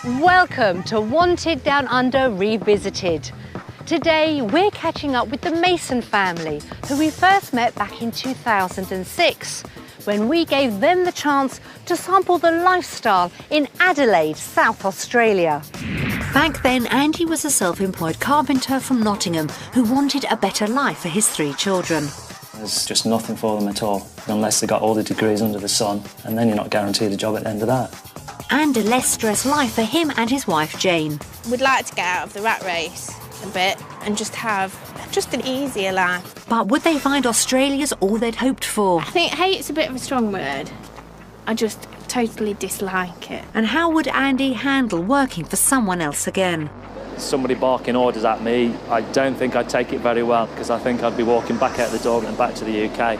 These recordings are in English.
Welcome to Wanted Down Under Revisited. Today we're catching up with the Mason family, who we first met back in 2006, when we gave them the chance to sample the lifestyle in Adelaide, South Australia. Back then, Andy was a self-employed carpenter from Nottingham who wanted a better life for his 3 children. There's just nothing for them at all, unless they got all the degrees under the sun, and then you're not guaranteed a job at the end of that. And a less stressed life for him and his wife Jane. We'd like to get out of the rat race a bit and just have an easier life. But would they find Australia's all they'd hoped for? I think hate's a bit of a strong word. I just totally dislike it. And how would Andy handle working for someone else again? Somebody barking orders at me, I don't think I'd take it very well, because I think I'd be walking back out the door and back to the UK.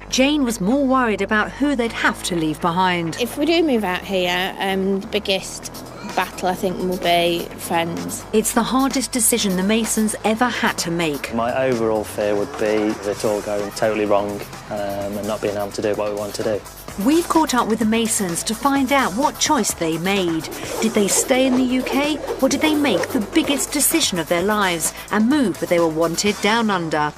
Jane was more worried about who they'd have to leave behind. If we do move out here, the biggest battle I think will be friends. It's the hardest decision the Masons ever had to make. My overall fear would be it all going totally wrong and not being able to do what we want to do. We've caught up with the Masons to find out what choice they made. Did they stay in the UK, or did they make the biggest decision of their lives and move where they were wanted down under?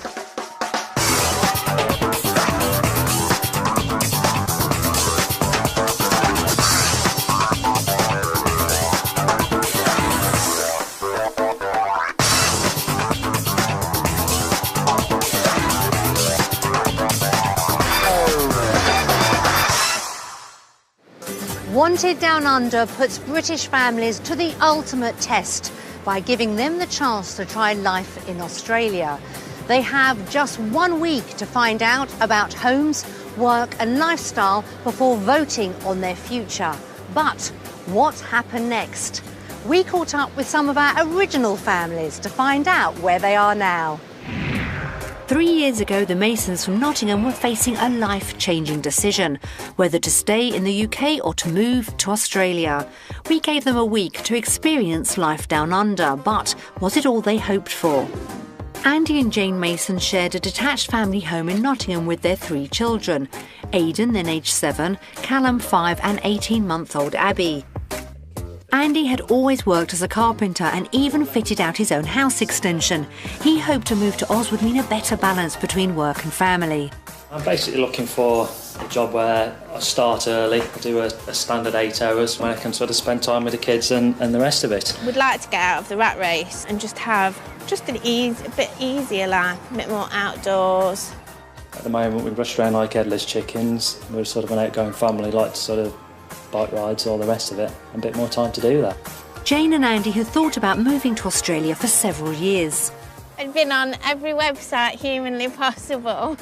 Wanted Down Under puts British families to the ultimate test by giving them the chance to try life in Australia. They have just 1 week to find out about homes, work and lifestyle before voting on their future. But what happened next? We caught up with some of our original families to find out where they are now. 3 years ago, the Masons from Nottingham were facing a life-changing decision, whether to stay in the UK or to move to Australia. We gave them a week to experience life down under, but was it all they hoped for? Andy and Jane Mason shared a detached family home in Nottingham with their 3 children, Aidan, then aged 7, Callum 5 and 18-month-old Abby. Andy had always worked as a carpenter and even fitted out his own house extension. He hoped to move to Oz would mean a better balance between work and family. I'm basically looking for a job where I start early, I do a standard 8 hours, where I can sort of spend time with the kids and the rest of it. We'd like to get out of the rat race and just have a bit easier life, a bit more outdoors. At the moment we rush around like headless chickens. We're sort of an outgoing family, like to sort of bike rides, all the rest of it, and a bit more time to do that. Jane and Andy had thought about moving to Australia for several years. I'd been on every website humanly possible.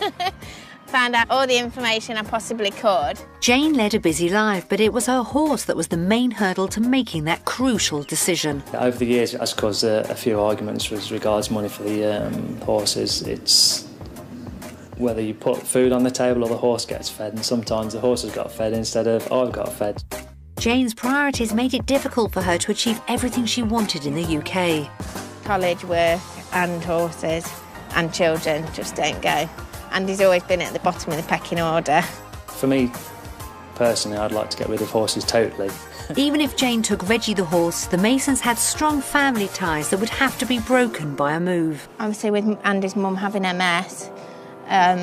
Found out all the information I possibly could. Jane led a busy life, but it was her horse that was the main hurdle to making that crucial decision. Over the years it has caused a few arguments with regards money for the horses. It's whether you put food on the table or the horse gets fed, and sometimes the horse has got fed instead of I've got fed. Jane's priorities made it difficult for her to achieve everything she wanted in the UK. College, work and horses and children just don't go. Andy's always been at the bottom of the pecking order. For me, personally, I'd like to get rid of horses totally. Even if Jane took Reggie the horse, the Masons had strong family ties that would have to be broken by a move. Obviously with Andy's mum having MS,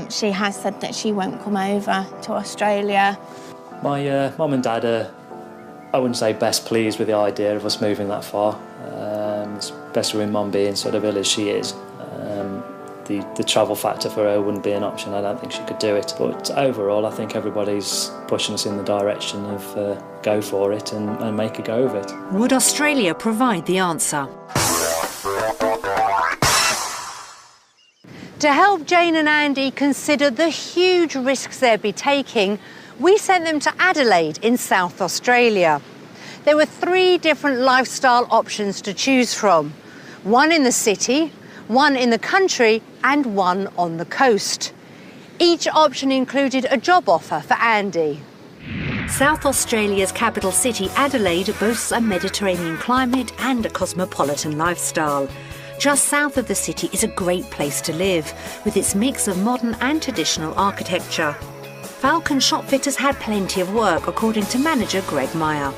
she has said that she won't come over to Australia. My mum and dad are, I wouldn't say best pleased with the idea of us moving that far, especially with mum being sort of ill as she is. The travel factor for her wouldn't be an option. I don't think she could do it. But overall, I think everybody's pushing us in the direction of go for it and make a go of it. Would Australia provide the answer? To help Jane and Andy consider the huge risks they'd be taking, we sent them to Adelaide in South Australia. There were 3 different lifestyle options to choose from. One in the city, one in the country and one on the coast. Each option included a job offer for Andy. South Australia's capital city, Adelaide, boasts a Mediterranean climate and a cosmopolitan lifestyle. Just south of the city is a great place to live, with its mix of modern and traditional architecture. Falcon Shopfitters had plenty of work, according to manager Greg Meyer.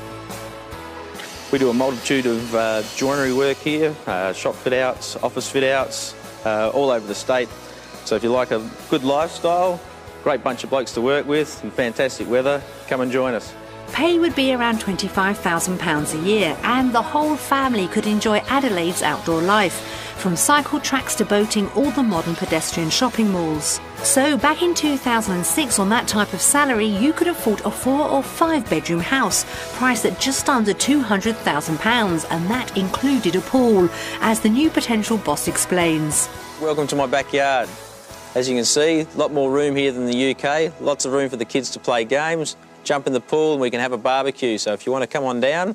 We do a multitude of joinery work here, shop fit-outs, office fit-outs, all over the state. So if you like a good lifestyle, great bunch of blokes to work with and fantastic weather, come and join us. Pay would be around £25,000 a year, and the whole family could enjoy Adelaide's outdoor life, from cycle tracks to boating, all the modern pedestrian shopping malls. So back in 2006, on that type of salary, you could afford a 4 or 5 bedroom house, priced at just under £200,000, and that included a pool, as the new potential boss explains. Welcome to my backyard. As you can see, a lot more room here than the UK, lots of room for the kids to play games, jump in the pool, and we can have a barbecue. So if you want to come on down,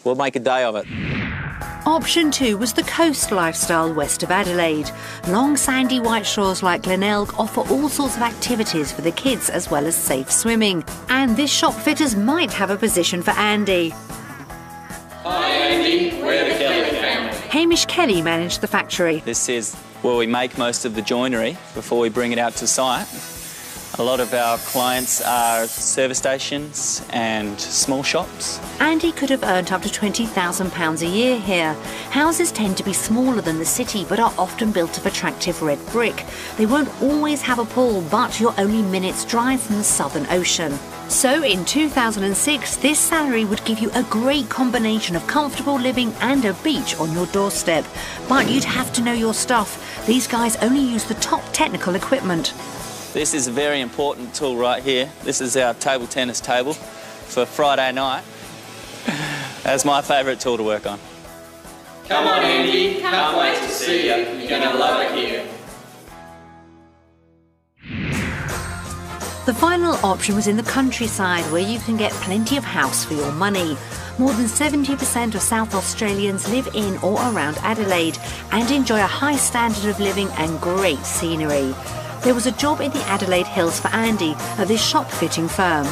we'll make a day of it. Option 2 was the coast lifestyle west of Adelaide. Long sandy white shores like Glenelg offer all sorts of activities for the kids, as well as safe swimming. And this shop fitters might have a position for Andy. Hi Andy, we're the Kelly family. Hamish Kelly managed the factory. This is where we make most of the joinery before we bring it out to site. A lot of our clients are service stations and small shops. Andy could have earned up to £20,000 a year here. Houses tend to be smaller than the city, but are often built of attractive red brick. They won't always have a pool, but you're only minutes' drive from the Southern Ocean. So in 2006, this salary would give you a great combination of comfortable living and a beach on your doorstep. But you'd have to know your stuff. These guys only use the top technical equipment. This is a very important tool right here. This is our table tennis table for Friday night. That's my favourite tool to work on. Come on Andy, can't wait to see you. You're going to love it here. The final option was in the countryside, where you can get plenty of house for your money. More than 70% of South Australians live in or around Adelaide and enjoy a high standard of living and great scenery. There was a job in the Adelaide Hills for Andy at this shop fitting firm.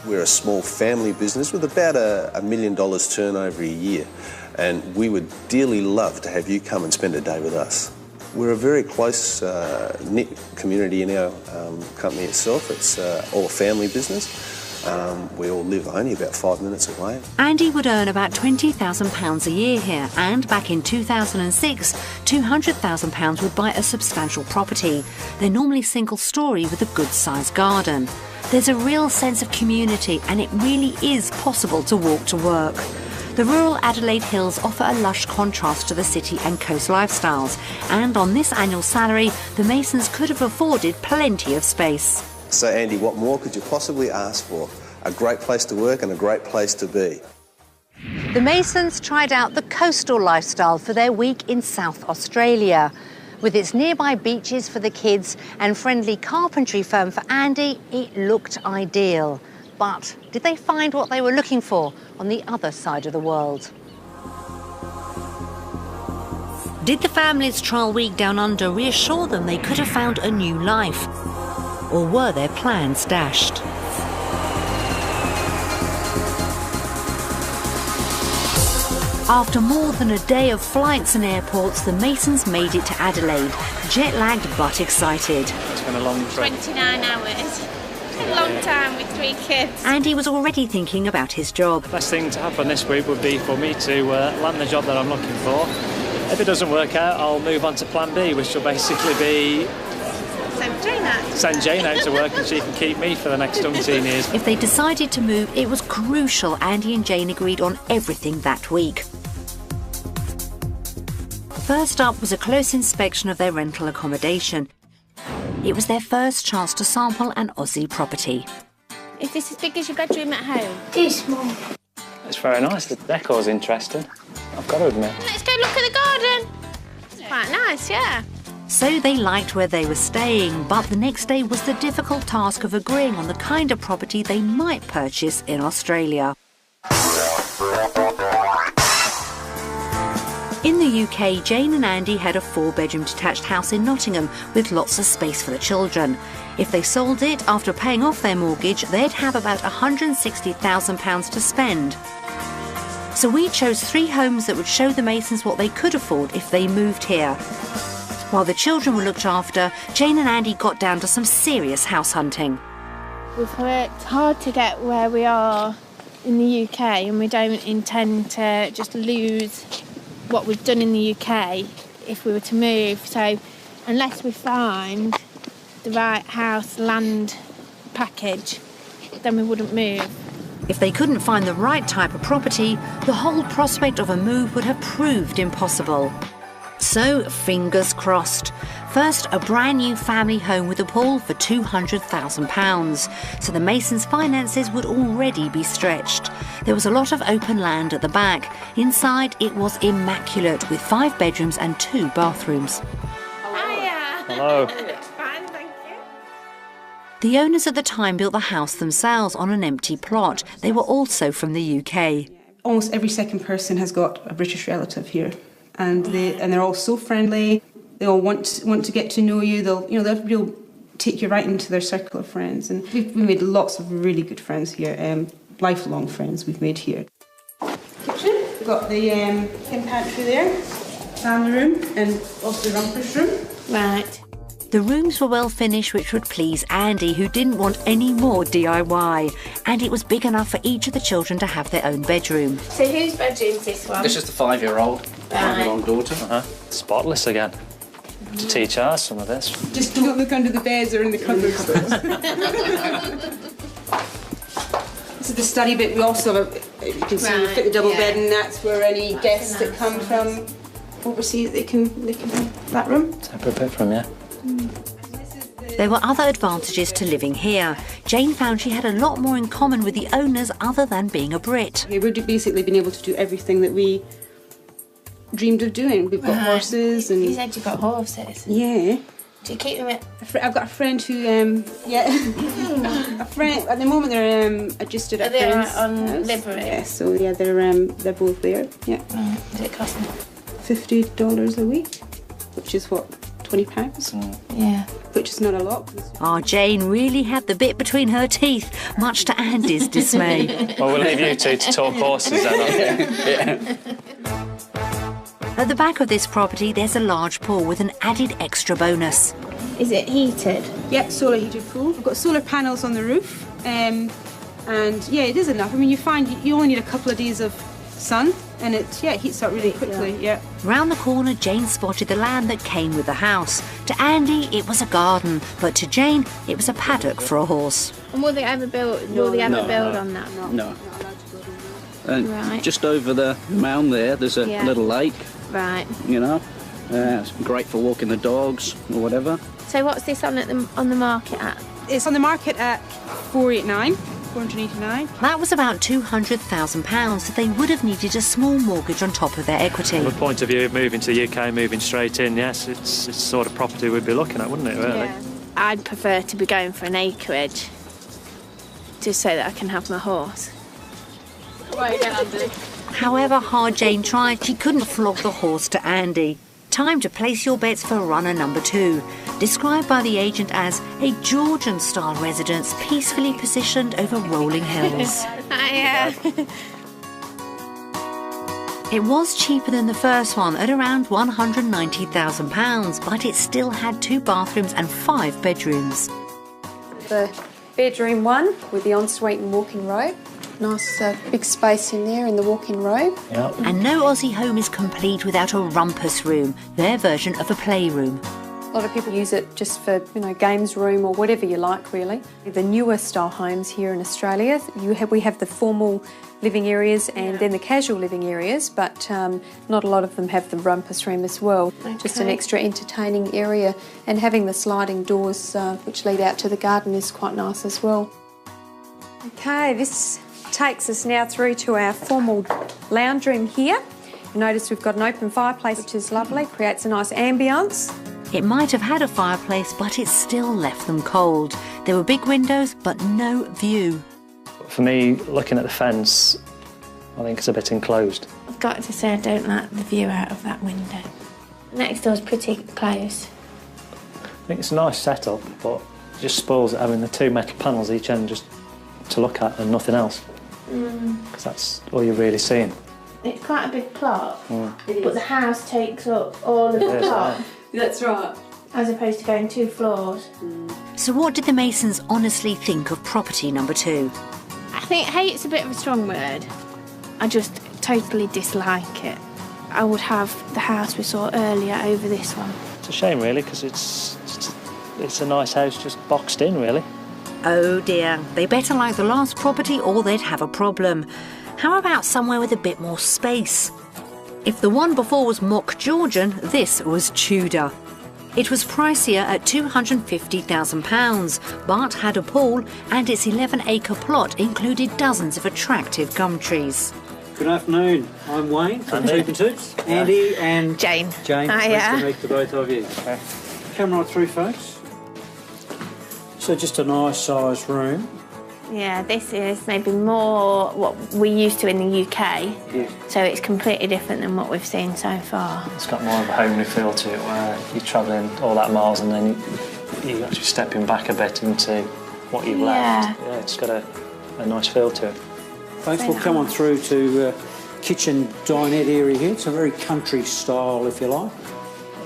We're a small family business with about $1 million turnover a year, and we would dearly love to have you come and spend a day with us. We're a very close knit community in our company itself. It's all a family business. We all live only about 5 minutes away. Andy would earn about £20,000 a year here, and back in 2006, £200,000 would buy a substantial property. They're normally single-storey with a good-sized garden. There's a real sense of community, and it really is possible to walk to work. The rural Adelaide Hills offer a lush contrast to the city and coast lifestyles, and on this annual salary, the Masons could have afforded plenty of space. So Andy, what more could you possibly ask for? A great place to work and a great place to be. The Masons tried out the coastal lifestyle for their week in South Australia. With its nearby beaches for the kids and friendly carpentry firm for Andy, it looked ideal. But did they find what they were looking for on the other side of the world? Did the family's trial week down under reassure them they could have found a new life? Or were their plans dashed? After more than a day of flights and airports, the Masons made it to Adelaide, jet-lagged but excited. It's been a long trip. 29 hours. A long time with 3 kids. Andy was already thinking about his job. The best thing to happen this week would be for me to land the job that I'm looking for. If it doesn't work out, I'll move on to plan B, which will basically be send Jane out to work and she can keep me for the next 17 years. If they decided to move, it was crucial Andy and Jane agreed on everything that week. First up was a close inspection of their rental accommodation. It was their first chance to sample an Aussie property. Is this as big as your bedroom at home? It's small. It's very nice. The decor's interesting, I've got to admit. Let's go look at the garden. It's quite nice, yeah. So they liked where they were staying, but the next day was the difficult task of agreeing on the kind of property they might purchase in Australia. In the UK, Jane and Andy had a 4-bedroom detached house in Nottingham with lots of space for the children. If they sold it after paying off their mortgage, they'd have about £160,000 to spend. So we chose 3 homes that would show the Masons what they could afford if they moved here. While the children were looked after, Jane and Andy got down to some serious house hunting. We've worked hard to get where we are in the UK, and we don't intend to just lose what we've done in the UK if we were to move. So unless we find the right house land package, then we wouldn't move. If they couldn't find the right type of property, the whole prospect of a move would have proved impossible. So, fingers crossed. First, a brand new family home with a pool for £200,000, so the Masons' finances would already be stretched. There was a lot of open land at the back. Inside, it was immaculate, with 5 bedrooms and 2 bathrooms. Hiya! Hello. Fine, thank you. The owners at the time built the house themselves on an empty plot. They were also from the UK. Almost every second person has got a British relative here, and they're all so friendly. They all want to get to know you. They'll take you right into their circle of friends, and we've made lots of really good friends here. Lifelong friends we've made here. Kitchen. We've got the in pantry there, family room, and also the rumpus room. Right. The rooms were well finished, which would please Andy, who didn't want any more DIY. And it was big enough for each of the children to have their own bedroom. So whose bedroom's this one? This is the 5-year-old, 5-year-old daughter. Spotless again. To teach her some of this. Just don't look under the beds or in the cupboards. This is the study bit. We also have you can see we fit the double bed, and that's where any guests that come from overseas they can have that room. Separate bedroom, yeah. There were other advantages to living here. Jane found she had a lot more in common with the owners other than being a Brit. We've basically been able to do everything that we dreamed of doing. We've got horses and... You said you've got horses? Yeah. Do you keep them at... I've got a friend who, a friend, at the moment they're adjusted at friends' on livery? Yeah, so yeah, they're both there, yeah. Does it cost them? $50 a week, which is what, £20? Yeah. Which is not a lot. Jane really had the bit between her teeth, much to Andy's dismay. Well, we'll leave you two to talk horses then. Yeah. At the back of this property, there's a large pool with an added extra bonus. Is it heated? Yeah, solar heated pool. We've got solar panels on the roof, and yeah, it is enough. I mean, you find you only need a couple of days of sun, and it heats up really quickly. Yeah. Round the corner, Jane spotted the land that came with the house. To Andy, it was a garden, but to Jane, it was a paddock for a horse. And will they ever build? Will they ever build on that? No. And Right. just over the mound there's a little lake. Right. You know, it's great for walking the dogs or whatever. So what's this on the market at? It's on the market at $489. That was about £200,000, so they would have needed a small mortgage on top of their equity. From a point of view of moving to the UK, moving straight in, yes, it's the sort of property we'd be looking at, wouldn't it, really? Yeah. I'd prefer to be going for an acreage, just so that I can have my horse. Right, Andy. However hard Jane tried, she couldn't flog the horse to Andy. Time to place your bets for runner number 2, described by the agent as a Georgian-style residence peacefully positioned over rolling hills. It was cheaper than the first one at around £190,000, but it still had 2 bathrooms and 5 bedrooms. The bedroom one with the ensuite and walk-in robe. Nice big space in there in the walk-in robe. Yep. And no Aussie home is complete without a rumpus room, their version of a playroom. A lot of people use it just for, games room or whatever you like, really. The newer style homes here in Australia, we have the formal living areas and then the casual living areas, but not a lot of them have the rumpus room as well. Okay. Just an extra entertaining area, and having the sliding doors which lead out to the garden is quite nice as well. Okay, this takes us now through to our formal lounge room here. You notice we've got an open fireplace, which is lovely, creates a nice ambience. It might have had a fireplace, but it still left them cold. There were big windows, but no view. For me, looking at the fence, I think it's a bit enclosed. I've got to say I don't like the view out of that window. Next door's pretty close. I think it's a nice setup, but it just spoils it having the 2 metal panels each end just to look at and nothing else. Because that's all you're really seeing. It's quite a big plot, but the house takes up all of the top. That's right. As opposed to going 2 floors. So what did the Masons honestly think of property number 2? I think hate's a bit of a strong word. I just totally dislike it. I would have the house we saw earlier over this one. It's a shame, really, because it's a nice house just boxed in, really. Oh dear, they better like the last property or they'd have a problem. How about somewhere with a bit more space? If the one before was mock Georgian, this was Tudor. It was pricier at £250,000, but had a pool and its 11-acre plot included dozens of attractive gum trees. Good afternoon. I'm Wayne from Two Toots. Andy and Jane. Jane. Nice to meet the both of you. Okay. Come right through, folks. So just a nice sized room. Yeah, this is maybe more what we're used to in the UK. Yeah. So it's completely different than what we've seen so far. It's got more of a homely feel to it, where you're travelling all that miles and then you're actually stepping back a bit into what you've left. Yeah, it's got a nice feel to it. Folks, we'll come on through to kitchen dinette area here. It's a very country style, if you like.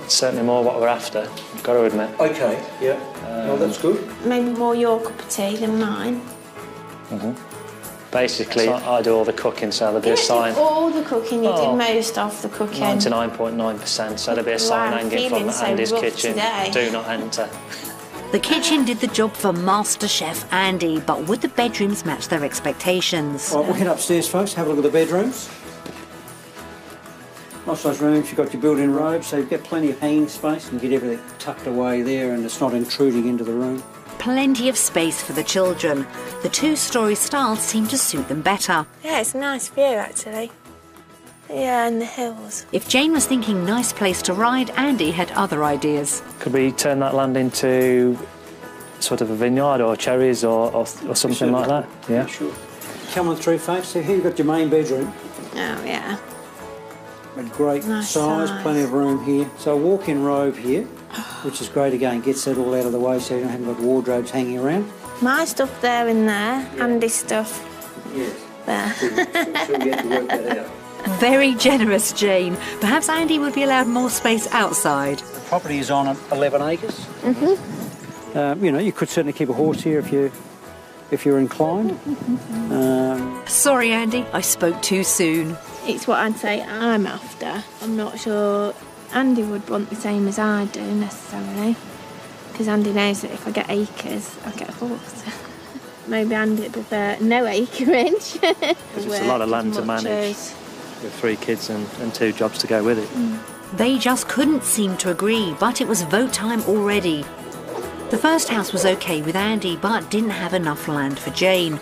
It's certainly more what we're after, I've got to admit. Okay, yeah. Oh, that's good. Maybe more your cup of tea than mine. Basically, I do all the cooking, so there'll be a sign. All the cooking, you did most of the cooking. 99.9%, so there'll be a sign hanging from Andy's kitchen. Today. Do not enter. The kitchen did the job for Master Chef Andy, but would the bedrooms match their expectations? Right, we'll head upstairs, folks, have a look at the bedrooms. Nice size rooms, you've got your built-in robes, so you've got plenty of hanging space and get everything tucked away there and it's not intruding into the room. Plenty of space for the children. The two-storey style seemed to suit them better. Yeah, it's a nice view, actually. Yeah, and the hills. If Jane was thinking nice place to ride, Andy had other ideas. Could we turn that land into sort of a vineyard or cherries or something like that? Yeah, sure. Come on through, folks. So here you've got your main bedroom. Oh, yeah. A great Nice size, plenty of room here. So a walk-in robe here, which is great again, gets that all out of the way so you haven't got wardrobes hanging around. My stuff there in there, Andy's stuff Yes. there. Sure you have to work that out. Very generous, Jane. Perhaps Andy would be allowed more space outside. The property is on 11 acres. You know, you could certainly keep a horse here if you're inclined. Sorry, Andy, I spoke too soon. It's what I'd say I'm after. I'm not sure Andy would want the same as I do necessarily, because Andy knows that if I get acres, I'll get a horse. Maybe Andy would prefer no acreage. Because it's a lot of land to manage with 3 kids and 2 jobs to go with it. They just couldn't seem to agree, but it was vote time already. The first house was okay with Andy, but didn't have enough land for Jane.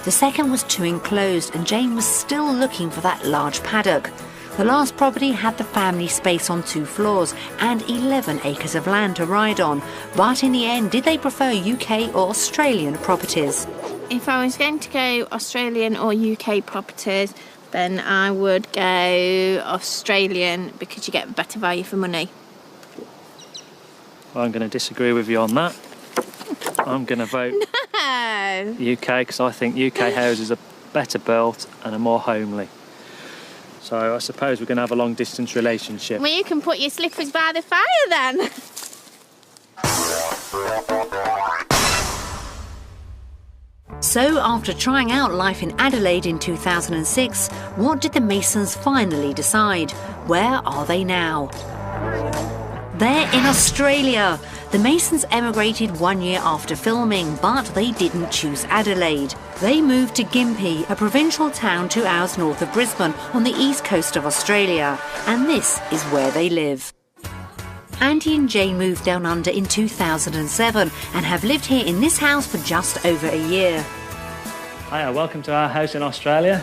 The second was too enclosed, and Jane was still looking for that large paddock. The last property had the family space on 2 floors and 11 acres of land to ride on. But in the end, did they prefer UK or Australian properties? If I was going to go Australian or UK properties, then I would go Australian because you get better value for money. Well, I'm going to disagree with you on that. I'm going to vote UK because I think UK houses are better built and are more homely. So I suppose we're going to have a long-distance relationship. Well, you can put your slippers by the fire then. So, after trying out life in Adelaide in 2006, what did the Masons finally decide? Where are they now? They're in Australia. The Masons emigrated 1 year after filming, but they didn't choose Adelaide. They moved to Gympie, a provincial town 2 hours north of Brisbane on the east coast of Australia, and this is where they live. Andy and Jane moved down under in 2007 and have lived here in this house for just over a year. Hiya, welcome to our house in Australia.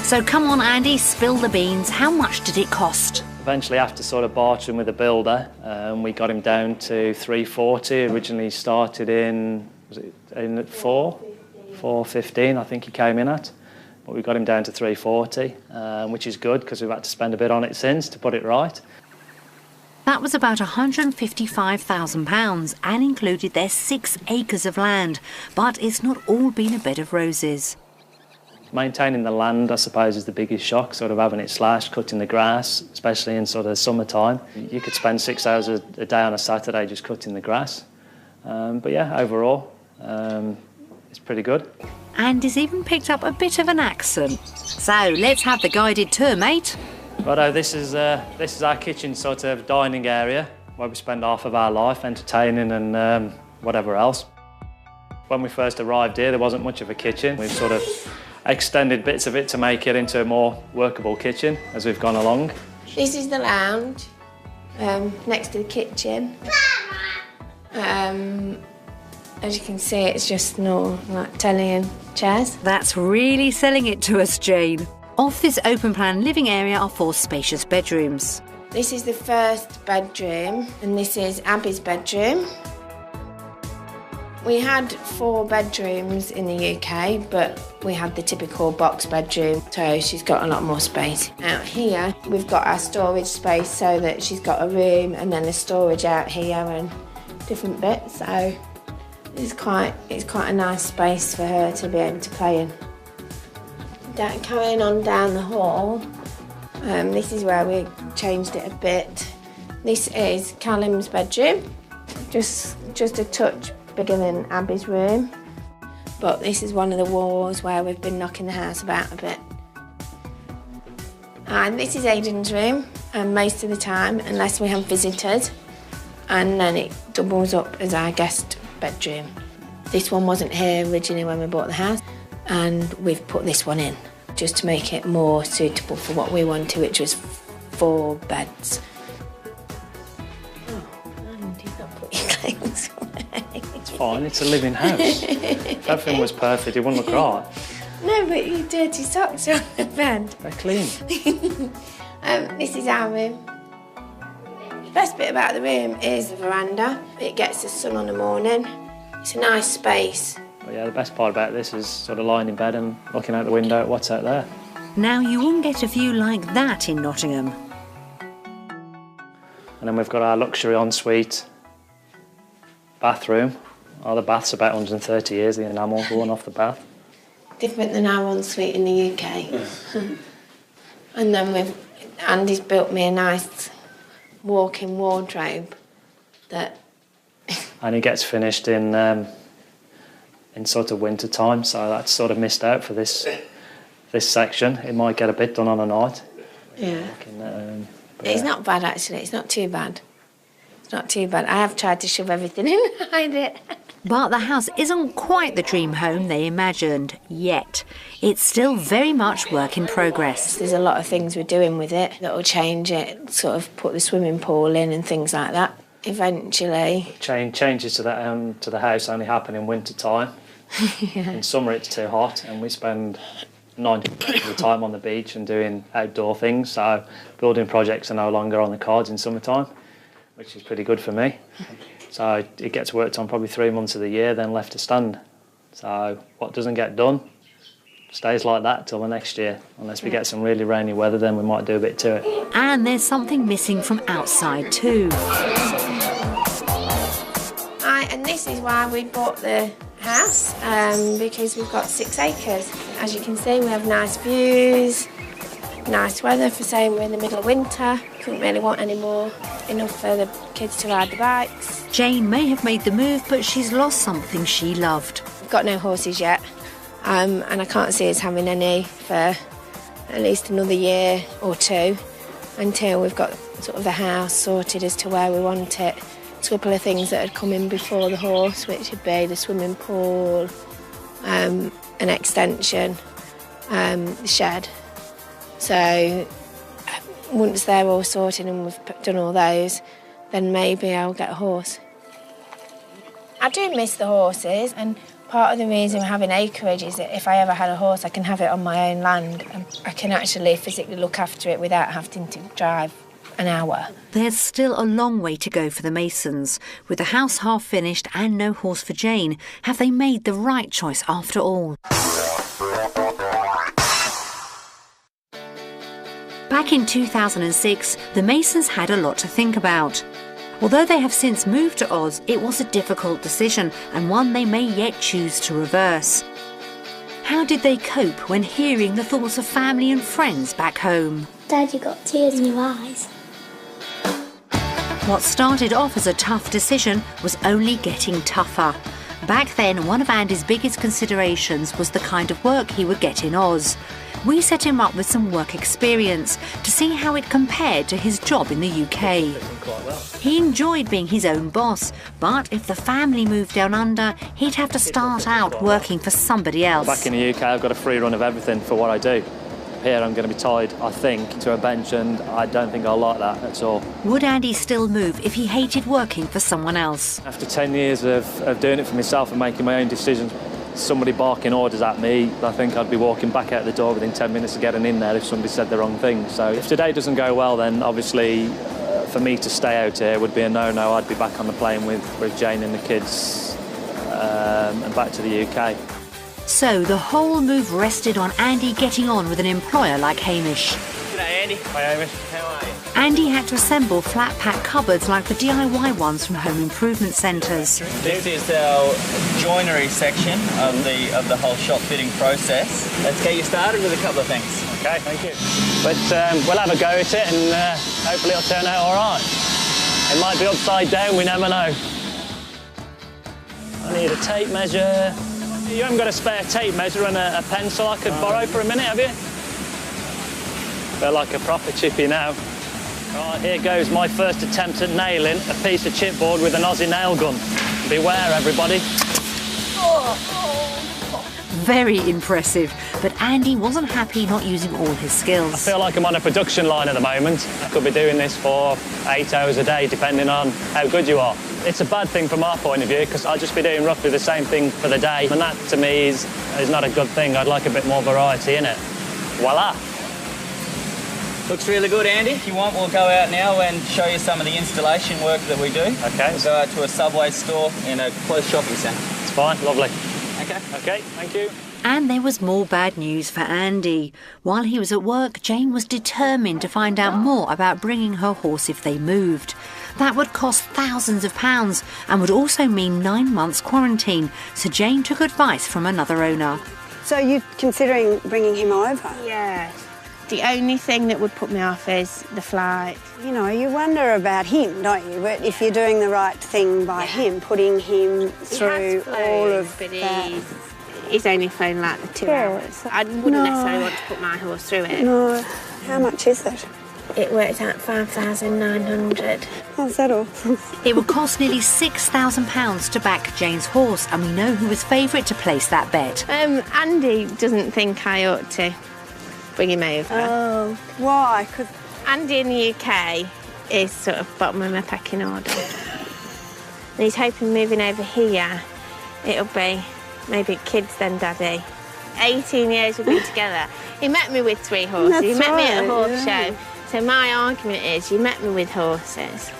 So come on, Andy, spill the beans. How much did it cost? Eventually, after sort of bartering with a builder, we got him down to 340. Originally started in, was it in 415, I think he came in at. But we got him down to 340, which is good because we've had to spend a bit on it since to put it right. That was about £155,000 and included their 6 acres of land. But it's not all been a bed of roses. Maintaining the land, I suppose, is the biggest shock, sort of having it slashed, cutting the grass, especially in sort of summertime. You could spend 6 hours a day on a Saturday just cutting the grass. But yeah, overall, It's pretty good. And he's even picked up a bit of an accent. So let's have the guided tour, mate. Righto, this is our kitchen sort of dining area where we spend half of our life entertaining and whatever else. When we first arrived here, there wasn't much of a kitchen. We've sort of extended bits of it to make it into a more workable kitchen as we've gone along. This is the lounge, next to the kitchen. As you can see, it's just no like telly and chairs. That's really selling it to us, Jane. Off this open-plan living area are 4 spacious bedrooms. This is the first bedroom, and this is Abby's bedroom. We had 4 bedrooms in the UK, but we had the typical box bedroom, so she's got a lot more space. Out here, we've got our storage space so that she's got a room and then the storage out here and different bits, so it's quite a nice space for her to be able to play in. Carrying on down the hall, this is where we changed it a bit. This is Callum's bedroom, just a touch bigger than Abby's room. But this is one of the walls where we've been knocking the house about a bit. And this is Aidan's room, and most of the time, unless we have visitors, and then it doubles up as our guest bedroom. This one wasn't here originally when we bought the house, and we've put this one in just to make it more suitable for what we wanted, which was 4 beds. Oh, and you've not put your clothes away. It's fine, it's a living house. If everything was perfect, it wouldn't look right. No, but your dirty socks are on the bed. They're clean. This is our room. The best bit about the room is the veranda. It gets the sun on the morning. It's a nice space. But yeah, the best part about this is sort of lying in bed and looking out the window at what's out there. Now, you won't get a view like that in Nottingham. And then we've got our luxury ensuite bathroom. Oh, the bath's about 130 years, the enamel going off the bath. Different than our ensuite in the UK. And then Andy's built me a nice walk-in wardrobe that... And it gets finished in sort of winter time, so that's sort of missed out for this section. It might get a bit done on a night. Yeah. It's not bad actually. It's not too bad. It's not too bad. I have tried to shove everything in behind it. But the house isn't quite the dream home they imagined yet. It's still very much work in progress. There's a lot of things we're doing with it that will change it, sort of put the swimming pool in and things like that. Eventually. Changes to the house only happen in winter time. Yeah. In summer it's too hot, and we spend 90% of the time on the beach and doing outdoor things. So building projects are no longer on the cards in summertime, which is pretty good for me. So it gets worked on probably 3 months of the year, then left to stand. So what doesn't get done stays like that till the next year. Unless we get some really rainy weather, then we might do a bit to it. And there's something missing from outside too. And this is why we bought the house, because we've got 6 acres. As you can see, we have nice views, nice weather for saying we're in the middle of winter. Couldn't really want any more. Enough for the kids to ride the bikes. Jane may have made the move, but she's lost something she loved. We've got no horses yet, and I can't see us having any for at least another year or 2 until we've got sort of the house sorted as to where we want it. A couple of things that had come in before the horse, which would be the swimming pool, an extension, the shed. So once they're all sorted and we've done all those, then maybe I'll get a horse. I do miss the horses, and part of the reason we're having acreage is that if I ever had a horse, I can have it on my own land and I can actually physically look after it without having to drive an hour. There's still a long way to go for the Masons. With the house half finished and no horse for Jane, have they made the right choice after all? Back in 2006, the Masons had a lot to think about. Although they have since moved to Oz, it was a difficult decision and one they may yet choose to reverse. How did they cope when hearing the thoughts of family and friends back home? Dad, you got tears in your eyes. What started off as a tough decision was only getting tougher. Back then, one of Andy's biggest considerations was the kind of work he would get in Oz. We set him up with some work experience to see how it compared to his job in the UK. He enjoyed being his own boss, but if the family moved down under, he'd have to start out working for somebody else. Back in the UK, I've got a free run of everything for what I do. Here I'm going to be tied, I think, to a bench, and I don't think I'll like that at all. Would Andy still move if he hated working for someone else? After 10 years of doing it for myself and making my own decisions, somebody barking orders at me, I think I'd be walking back out the door within 10 minutes of getting in there if somebody said the wrong thing. So if today doesn't go well, then obviously for me to stay out here would be a no-no. I'd be back on the plane with Jane and the kids and back to the UK. So the whole move rested on Andy getting on with an employer like Hamish. G'day, Andy. Hi, Hamish. How are you? Andy had to assemble flat-pack cupboards like the DIY ones from home improvement centres. This is our joinery section of the whole shop fitting process. Let's get you started with a couple of things. OK, thank you. But we'll have a go at it and hopefully it'll turn out all right. It might be upside down, we never know. I need a tape measure. You haven't got a spare tape measure and a pencil I could borrow for a minute, have you? They're like a proper chippy now. Right, here goes my first attempt at nailing a piece of chipboard with an Aussie nail gun. Beware, everybody. Very impressive, but Andy wasn't happy not using all his skills. I feel like I'm on a production line at the moment. I could be doing this for 8 hours a day, depending on how good you are. It's a bad thing from our point of view, because I'll just be doing roughly the same thing for the day, and that, to me, is not a good thing. I'd like a bit more variety in it. Voila! Looks really good, Andy. If you want, we'll go out now and show you some of the installation work that we do. OK. We'll go out to a Subway store in a close shopping centre. It's fine, lovely. OK. OK, thank you. And there was more bad news for Andy. While he was at work, Jane was determined to find out more about bringing her horse if they moved. That would cost thousands of pounds and would also mean 9 months quarantine, so Jane took advice from another owner. So you're considering bringing him over? Yeah. The only thing that would put me off is the flight. You know, you wonder about him, don't you? But if you're doing the right thing by him, putting him through all of that. He's only flown like the 2 hours. I wouldn't necessarily want to put my horse through it. No. How much is it? It worked out 5,900. Oh, is that all? It would cost nearly £6,000 to back Jane's horse, and we know who was favourite to place that bet. Andy doesn't think I ought to bring him over. Oh, why? 'Cause Andy in the UK is sort of bottom of my pecking order. And he's hoping moving over here, it'll be maybe kids then, Daddy. 18 years we've been together. He met me with 3 horses. That's he met me at a right, horse show. So my argument is, you met me with horses.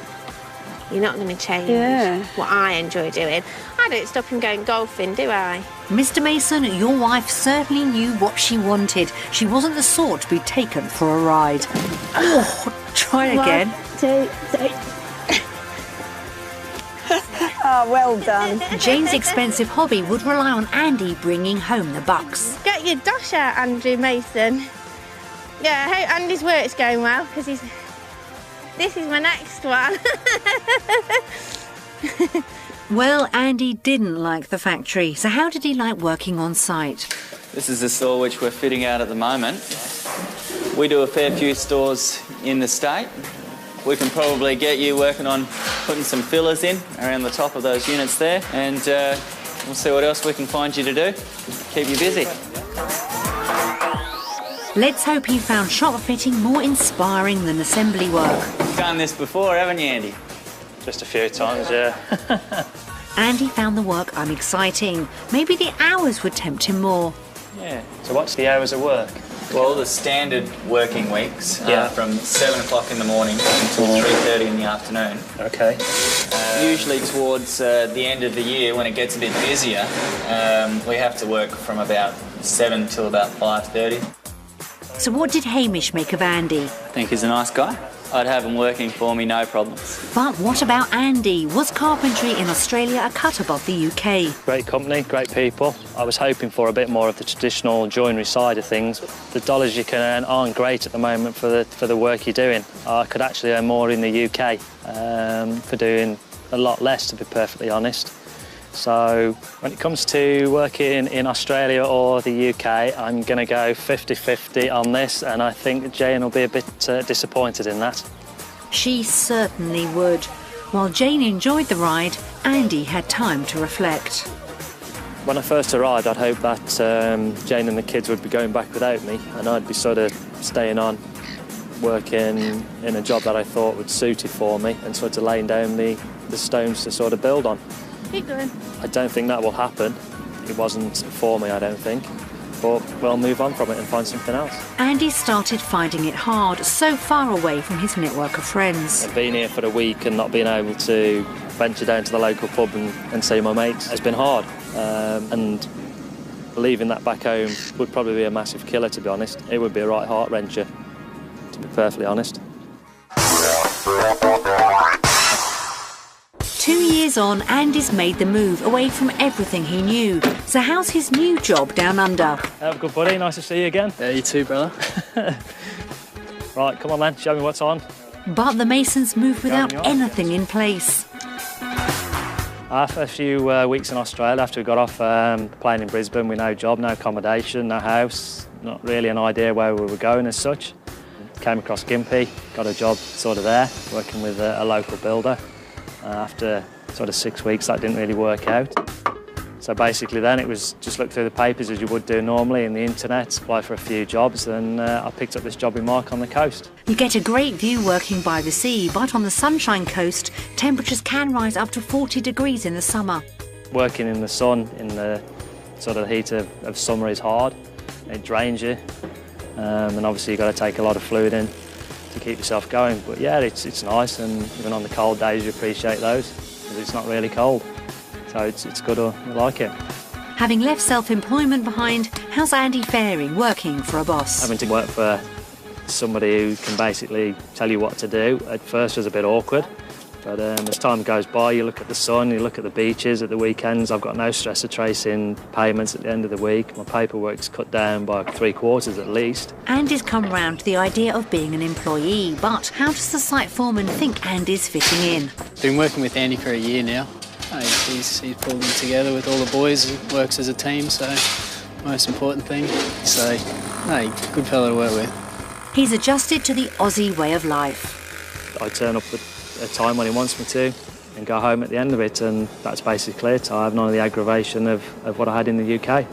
You're not going to change what I enjoy doing. I don't stop him going golfing, do I? Mr Mason, your wife certainly knew what she wanted. She wasn't the sort to be taken for a ride. Oh, try again. 1, 2, 3. Oh, well done. Jane's expensive hobby would rely on Andy bringing home the bucks. Get your dash out, Andrew Mason. Yeah, I hope Andy's work's going well, because this is my next one. Well, Andy didn't like the factory, so how did he like working on site? This is the store which we're fitting out at the moment. We do a fair few stores in the state. We can probably get you working on putting some fillers in around the top of those units there, and we'll see what else we can find you to do. Keep you busy. Let's hope he found shop fitting more inspiring than assembly work. You've done this before, haven't you, Andy? Just a few times, yeah. Andy found the work unexciting. Maybe the hours would tempt him more. Yeah. So what's the hours of work? Well, the standard working weeks are from 7 o'clock in the morning until 3:30 in the afternoon. OK. Usually towards the end of the year, when it gets a bit busier, we have to work from about 7 till about 5:30. So what did Hamish make of Andy? I think he's a nice guy. I'd have him working for me, no problems. But what about Andy? Was carpentry in Australia a cut above the UK? Great company, great people. I was hoping for a bit more of the traditional joinery side of things. The dollars you can earn aren't great at the moment for the work you're doing. I could actually earn more in the UK for doing a lot less, to be perfectly honest. So when it comes to working in Australia or the UK, I'm going to go 50-50 on this, and I think Jane will be a bit disappointed in that. She certainly would. While Jane enjoyed the ride, Andy had time to reflect. When I first arrived, I'd hoped that Jane and the kids would be going back without me, and I'd be sort of staying on, working in a job that I thought would suit it for me, and sort of laying down the stones to sort of build on. Keep going. I don't think that will happen. It wasn't for me, I don't think. But we'll move on from it and find something else. Andy started finding it hard, so far away from his network of friends. I've been here for a week and not being able to venture down to the local pub and see my mates has been hard. And leaving that back home would probably be a massive killer, to be honest. It would be a right heart-wrencher, to be perfectly honest. 2 years on, Andy's made the move away from everything he knew. So how's his new job down under? Have a good buddy, nice to see you again. Yeah, you too, brother. Right, come on then, show me what's on. But the Masons moved without anything in place. After a few weeks in Australia, after we got off playing in Brisbane with no job, no accommodation, no house, not really an idea where we were going as such, came across Gympie, got a job sort of there, working with a local builder. After sort of 6 weeks, that didn't really work out. So basically then it was just look through the papers as you would do normally in the internet, apply for a few jobs, and I picked up this job in Mark on the coast. You get a great view working by the sea, but on the Sunshine Coast, temperatures can rise up to 40 degrees in the summer. Working in the sun, in the sort of heat of summer is hard. It drains you, and obviously you've got to take a lot of fluid in to keep yourself going. But yeah, it's nice, and even on the cold days you appreciate those, because it's not really cold. So it's good, I like it. Having left self-employment behind, how's Andy faring working for a boss? Having to work for somebody who can basically tell you what to do at first was a bit awkward. But as time goes by, you look at the sun, you look at the beaches at the weekends. I've got no stress of tracing payments at the end of the week. My paperwork's cut down by 3/4 at least. Andy's come round to the idea of being an employee, but how does the site foreman think Andy's fitting in? Been working with Andy for a year now. He's pulled them together with all the boys, he works as a team, so most important thing. So, good fellow to work with. He's adjusted to the Aussie way of life. I turn up at a time when he wants me to and go home at the end of it, and that's basically it. I have none of the aggravation of what I had in the UK.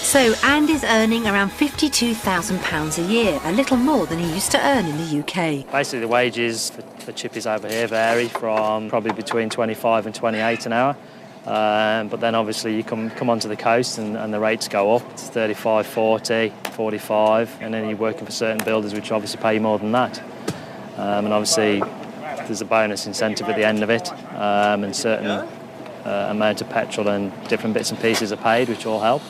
So Andy's earning around £52,000 a year, a little more than he used to earn in the UK. Basically the wages for chippies over here vary from probably between 25 and 28 an hour. But then obviously you come onto the coast and the rates go up. It's 35, 40, 45, and then you're working for certain builders which obviously pay you more than that. And obviously there's a bonus incentive at the end of it, and certain amount of petrol and different bits and pieces are paid, which all help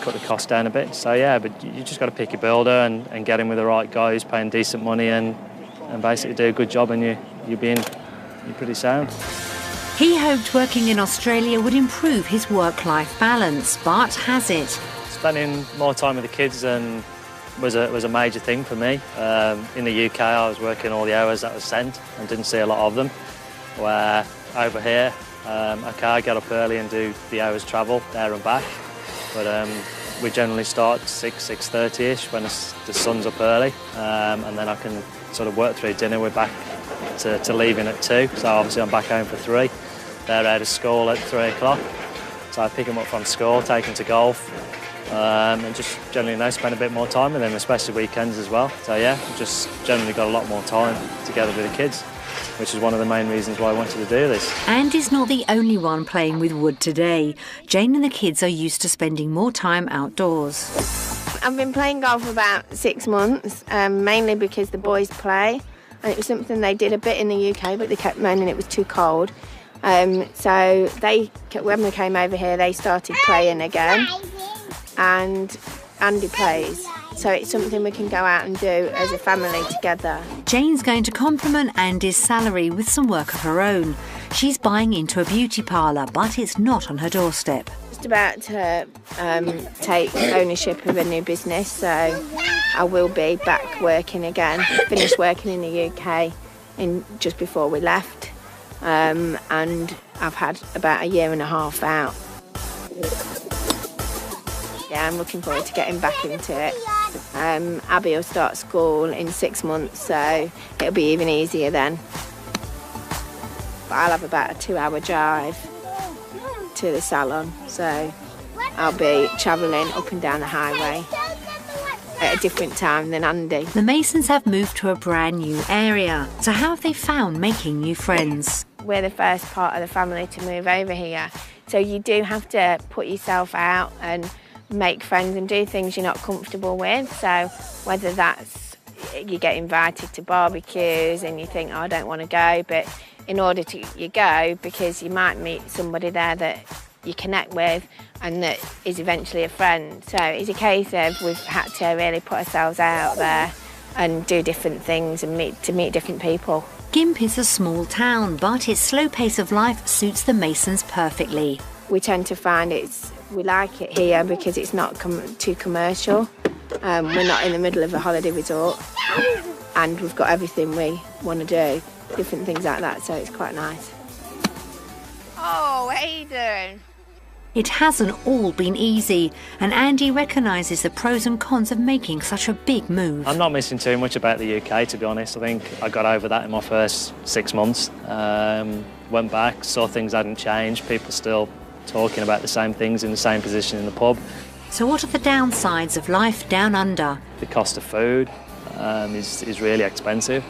cut the cost down a bit. So yeah, but you just got to pick your builder and get in with the right guy who's paying decent money and basically do a good job, and you're pretty sound. He hoped working in Australia would improve his work-life balance, but has it? Spending more time with the kids was a major thing for me. In the UK, I was working all the hours that was sent and didn't see a lot of them. Where over here, I get up early and do the hours travel there and back. But we generally start 6:30ish when the sun's up early, and then I can sort of work through dinner. We're back to leaving at 2, so obviously I'm back home for 3. They're out of school at 3 o'clock, so I pick them up from school, take them to golf, and just generally spend a bit more time with them, especially weekends as well. So yeah, just generally got a lot more time together with the kids, which is one of the main reasons why I wanted to do this. Andy's not the only one playing with wood today. Jane and the kids are used to spending more time outdoors. I've been playing golf for about 6 months, mainly because the boys play, and it was something they did a bit in the UK, but they kept moaning it was too cold. So when we came over here, they started playing again, and Andy plays. So it's something we can go out and do as a family together. Jane's going to compliment Andy's salary with some work of her own. She's buying into a beauty parlour, but it's not on her doorstep. Just about to take ownership of a new business, so I will be back working again. Finished working in the UK just before we left. and I've had about a year and a half out. Yeah, I'm looking forward to getting back into it. Abby will start school in 6 months, so it'll be even easier then. But I'll have about a 2-hour drive to the salon, so I'll be travelling up and down the highway at a different time than Andy. The Masons have moved to a brand new area, so how have they found making new friends? We're the first part of the family to move over here, so you do have to put yourself out and make friends and do things you're not comfortable with. So whether that's you get invited to barbecues and you think, oh, I don't want to go, but in order to you go, because you might meet somebody there that you connect with and that is eventually a friend. So it's a case of we've had to really put ourselves out there and do different things and meet different people. Gympie is a small town, but its slow pace of life suits the Masons perfectly. We tend to find we like it here because it's not too commercial. We're not in the middle of a holiday resort, and we've got everything we want to do, different things like that, so it's quite nice. Oh, what are you doing? It hasn't all been easy, and Andy recognises the pros and cons of making such a big move. I'm not missing too much about the UK, to be honest. I think I got over that in my first 6 months. Went back, saw things hadn't changed, people still talking about the same things in the same position in the pub. So what are the downsides of life down under? The cost of food is really expensive.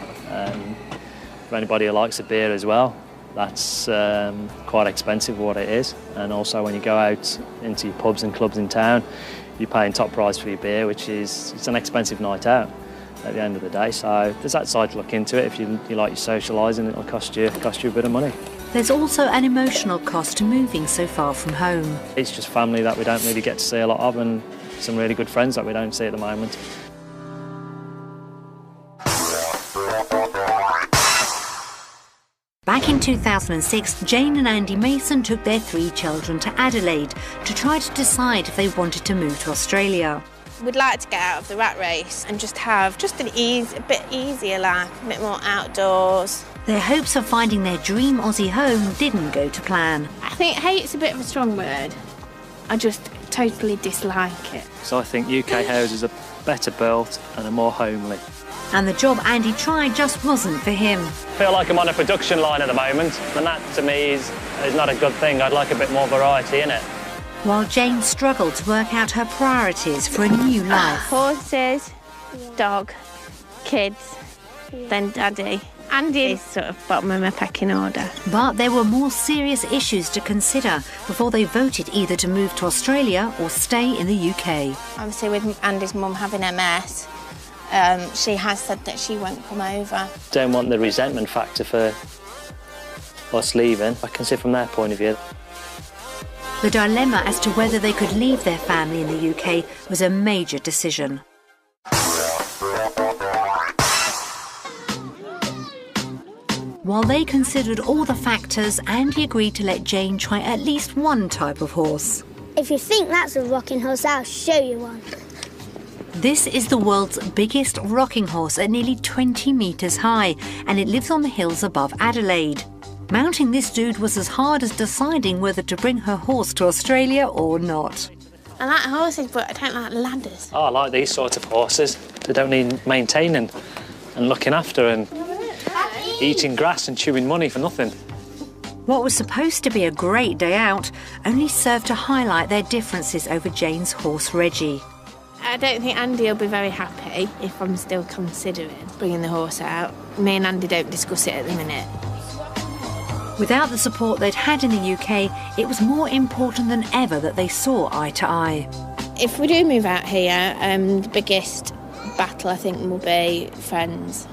For anybody who likes a beer as well, that's quite expensive what it is. And also when you go out into your pubs and clubs in town, you're paying top price for your beer, which is it's an expensive night out at the end of the day. So there's that side to look into it. If you like your socialising, it'll cost you a bit of money. There's also an emotional cost to moving so far from home. It's just family that we don't really get to see a lot of, and some really good friends that we don't see at the moment. Back in 2006, Jane and Andy Mason took their 3 children to Adelaide to try to decide if they wanted to move to Australia. We'd like to get out of the rat race and just have a bit easier life, a bit more outdoors. Their hopes of finding their dream Aussie home didn't go to plan. I think hate's a bit of a strong word. I just totally dislike it. So I think UK houses are better built and are more homely. And the job Andy tried just wasn't for him. I feel like I'm on a production line at the moment, and that to me is not a good thing. I'd like a bit more variety in it. While Jane struggled to work out her priorities for a new life. Horses, dog, kids, then Daddy. Andy is sort of bottom of my pecking order. But there were more serious issues to consider before they voted either to move to Australia or stay in the UK. Obviously with Andy's mum having MS, she has said that she won't come over. Don't want the resentment factor for us leaving. I can see from their point of view. The dilemma as to whether they could leave their family in the UK was a major decision. While they considered all the factors, Andy agreed to let Jane try at least one type of horse. If you think that's a rocking horse, I'll show you one. This is the world's biggest rocking horse at nearly 20 metres high, and it lives on the hills above Adelaide. Mounting this dude was as hard as deciding whether to bring her horse to Australia or not. I like horses, but I don't like ladders. Oh, I like these sorts of horses. They don't need maintaining and looking after and eating grass and chewing money for nothing. What was supposed to be a great day out only served to highlight their differences over Jane's horse Reggie. I don't think Andy will be very happy if I'm still considering bringing the horse out. Me and Andy don't discuss it at the minute. Without the support they'd had in the UK, it was more important than ever that they saw eye to eye. If we do move out here, the biggest battle I think will be friends.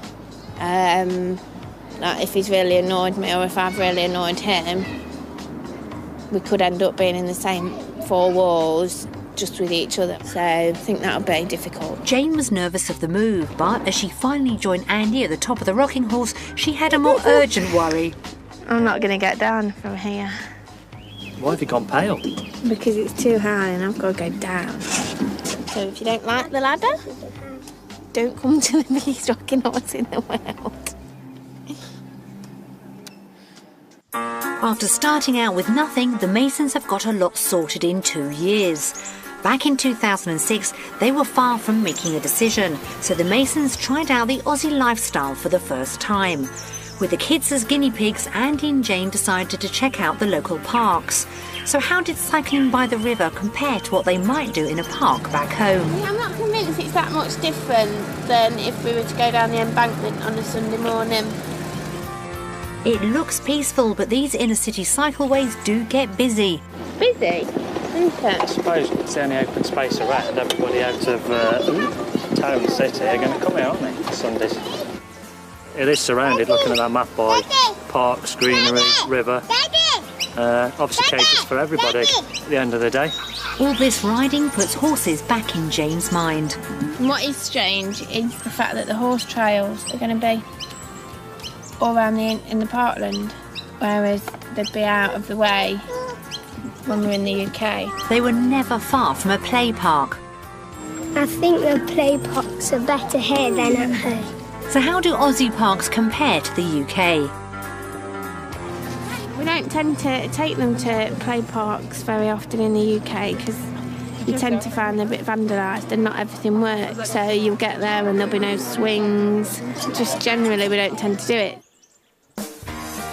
Like if he's really annoyed me or if I've really annoyed him, we could end up being in the same 4 walls just with each other. So I think that'll be difficult. Jane was nervous of the move, but as she finally joined Andy at the top of the rocking horse, she had a more urgent worry. I'm not going to get down from here. Why have you gone pale? Because it's too high and I've got to go down. So if you don't like the ladder, don't come to the biggest rocking horse in the world. After starting out with nothing, the Masons have got a lot sorted in 2 years. Back in 2006, they were far from making a decision, so the Masons tried out the Aussie lifestyle for the first time. With the kids as guinea pigs, Andy and Jane decided to check out the local parks. So how did cycling by the river compare to what they might do in a park back home? I'm not convinced it's that much different than if we were to go down the embankment on a Sunday morning. It looks peaceful, but these inner-city cycleways do get busy. Busy? I suppose it's the only open space around. Everybody out of town city are going to come out, aren't they, Sundays? It is surrounded, looking at that map, by parks, greenery, river. Obviously caters for everybody at the end of the day. All this riding puts horses back in Jane's mind. What is strange is the fact that the horse trails are going to be all around in the parkland, whereas they'd be out of the way when we're in the UK. They were never far from a play park. I think the play parks are better here than at home. So how do Aussie parks compare to the UK? We don't tend to take them to play parks very often in the UK because you tend to find they're a bit vandalised and not everything works. So you'll get there and there'll be no swings. Just generally we don't tend to do it.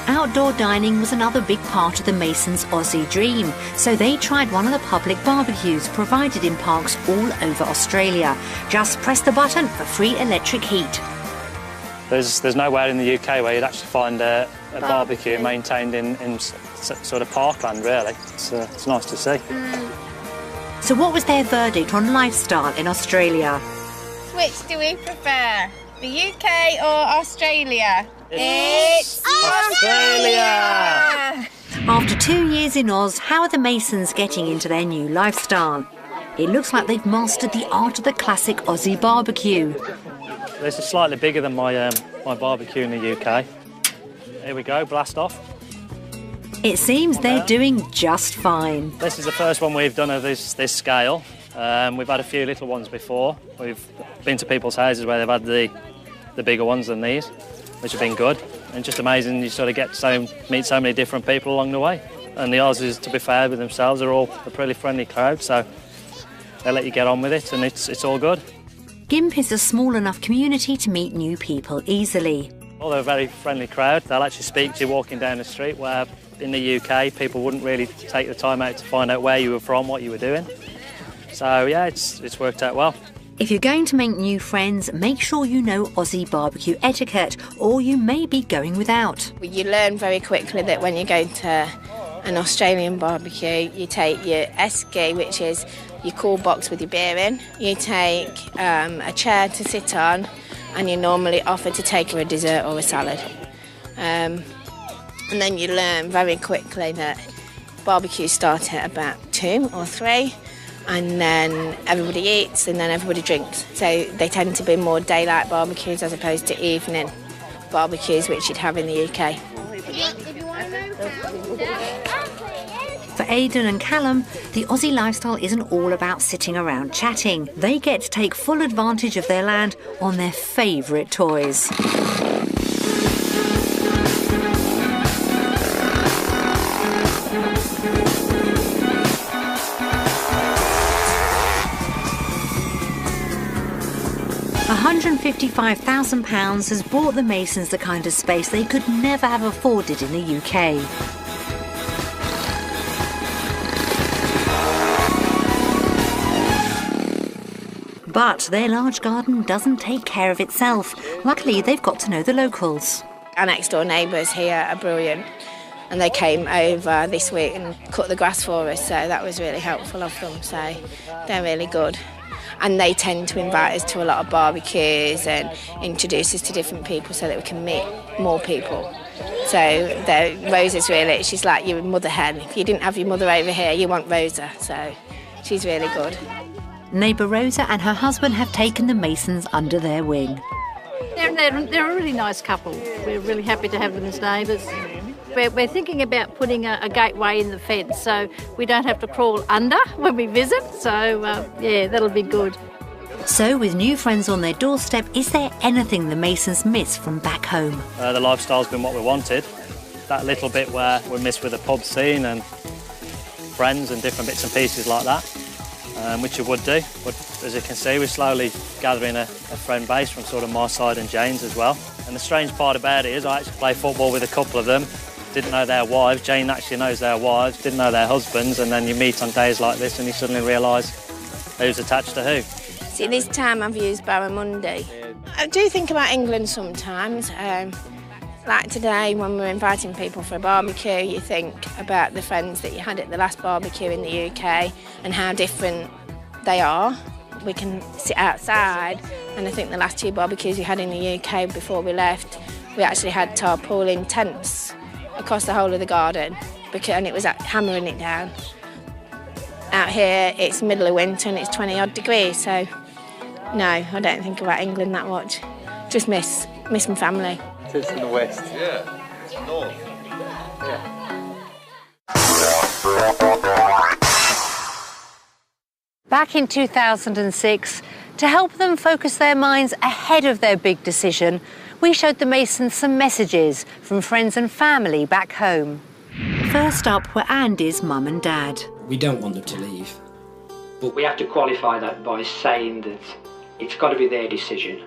Outdoor dining was another big part of the Masons' Aussie dream, so they tried one of the public barbecues provided in parks all over Australia. Just press the button for free electric heat. There's nowhere in the UK where you'd actually find a barbecue maintained in sort of parkland, really. It's nice to see. So what was their verdict on lifestyle in Australia? Which do we prefer, the UK or Australia? It's Australia! After 2 years in Oz, how are the Masons getting into their new lifestyle? It looks like they've mastered the art of the classic Aussie barbecue. This is slightly bigger than my barbecue in the UK. Here we go, blast off. It seems they're doing just fine. This is the first one we've done of this scale. We've had a few little ones before. We've been to people's houses where they've had the bigger ones than these, which have been good. And just amazing, you sort of meet so many different people along the way. And the Aussies, to be fair with themselves, are all a pretty friendly crowd, so they let you get on with it, and it's all good. Gympie is a small enough community to meet new people easily. Well, they're a very friendly crowd. They'll actually speak to you walking down the street, where in the UK people wouldn't really take the time out to find out where you were from, what you were doing. So yeah, it's worked out well. If you're going to make new friends, make sure you know Aussie barbecue etiquette, or you may be going without. You learn very quickly that when you go to an Australian barbecue, you take your esky, which is your cool box with your beer in. You take a chair to sit on, and you're normally offered to take a dessert or a salad. And then you learn very quickly that barbecues start at about 2 or 3, and then everybody eats and then everybody drinks. So they tend to be more daylight barbecues as opposed to evening barbecues, which you'd have in the UK. For Aidan and Callum, the Aussie lifestyle isn't all about sitting around chatting. They get to take full advantage of their land on their favourite toys. £155,000 has bought the Masons the kind of space they could never have afforded in the UK. But their large garden doesn't take care of itself. Luckily, they've got to know the locals. Our next door neighbours here are brilliant, and they came over this week and cut the grass for us, so that was really helpful of them, so they're really good. And they tend to invite us to a lot of barbecues and introduce us to different people so that we can meet more people. So Rosa's really, she's like your mother hen. If you didn't have your mother over here, you want Rosa, so she's really good. Neighbour Rosa and her husband have taken the Masons under their wing. They're a really nice couple. We're really happy to have them as neighbours. We're thinking about putting a gateway in the fence so we don't have to crawl under when we visit. So, yeah, that'll be good. So, with new friends on their doorstep, is there anything the Masons miss from back home? The lifestyle's been what we wanted. that little bit where we miss with the pub scene and friends and different bits and pieces like that, which you would do. But as you can see, we're slowly gathering a friend base from sort of my side and Jane's as well. And the strange part about it is I actually play football with a couple of them. Didn't know their wives. Jane actually knows their wives, didn't know their husbands, and then you meet on days like this and you suddenly realise who's attached to who. See, this time I've used barramundi. I do think about England sometimes. Like today, when we're inviting people for a barbecue, you think about the friends that you had at the last barbecue in the UK and how different they are. We can sit outside, and I think the last 2 barbecues we had in the UK before we left, we actually had tarpaulin tents across the whole of the garden, and it was hammering it down. Out here, it's middle of winter and it's 20-odd degrees, so no, I don't think about England that much. Just miss my family. It's in the west. Yeah, it's north. Back in 2006, to help them focus their minds ahead of their big decision, we showed the Masons some messages from friends and family back home. First up were Andy's mum and dad. We don't want them to leave, but we have to qualify that by saying that it's got to be their decision.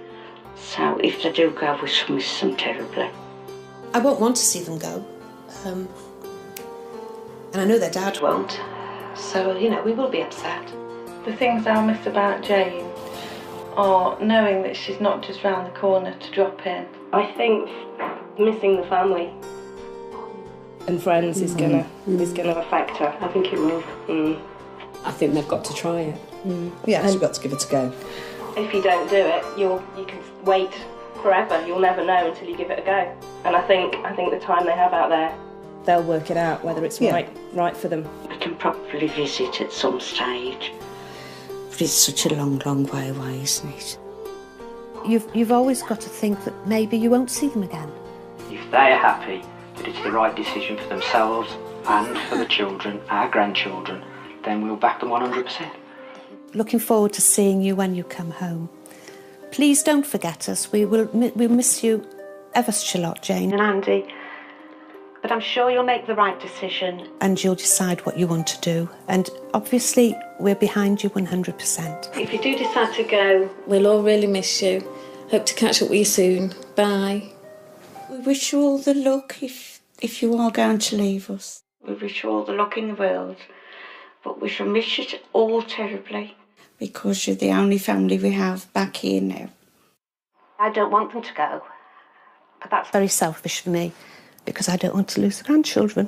So if they do go, we shall miss them terribly. I won't want to see them go, and I know their dad won't, so, you know, we will be upset. The things I'll miss about Jane are knowing that she's not just round the corner to drop in. I think missing the family and friends is gonna affect her. I think it will. I think they've got to try it. Yes, we've got to give it a go. If you don't do it, you can wait forever. You'll never know until you give it a go. And I think the time they have out there, they'll work it out whether it's right for them. We can probably visit at some stage. But it's such a long, long way away, isn't it? You've always got to think that maybe you won't see them again. If they are happy that it's the right decision for themselves and for the children, our grandchildren, then we'll back them 100%. Looking forward to seeing you when you come home. Please don't forget us. We'll miss you ever such a lot, Jane. And Andy, but I'm sure you'll make the right decision. And you'll decide what you want to do. And obviously, we're behind you 100%. if you do decide to go, we'll all really miss you. Hope to catch up with you soon. Bye. We wish you all the luck if you are going to leave us. We wish you all the luck in the world, but we shall miss you all terribly because you're the only family we have back here now. I don't want them to go, but that's very selfish for me, because I don't want to lose the grandchildren.